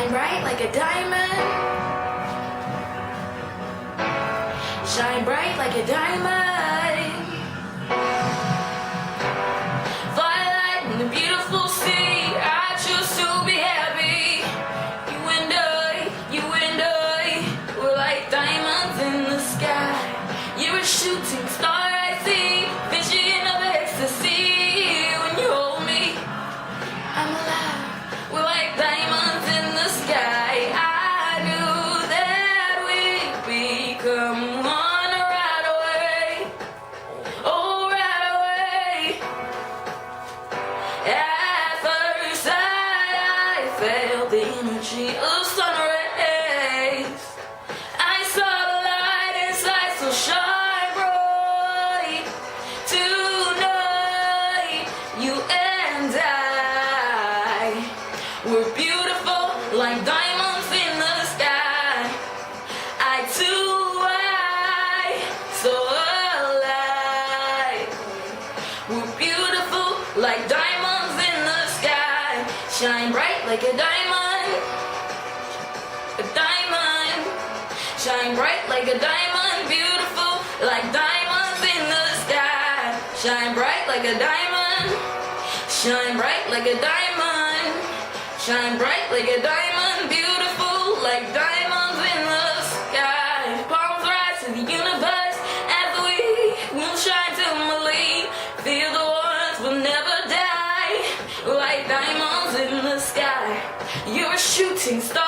Shine bright like a diamond. Shine bright like a diamond. Firelight in the beautiful sea. I choose to be happy. You and I, we're like diamonds in the sky. You're a shooting star I see, vision of ecstasy. When you hold me, I'm alive. We're like diamonds in the sky. I knew that we'd become one right away. Oh, right away. At first sight, I felt the energy of sun rays. I saw the light inside, so shine bright. Tonight, you and I, we're beautiful like diamonds in the sky. I too, so alive. We're beautiful like diamonds in the sky. Shine bright like a diamond. A diamond. Shine bright like a diamond. Beautiful like diamonds in the sky. Shine bright like a diamond. Shine bright like a diamond. Shine bright like a diamond. Beautiful like diamonds in the sky. Palms rise to the universe as we will shine to Malay. Feel the ones will never die like diamonds in the sky. You're a shooting star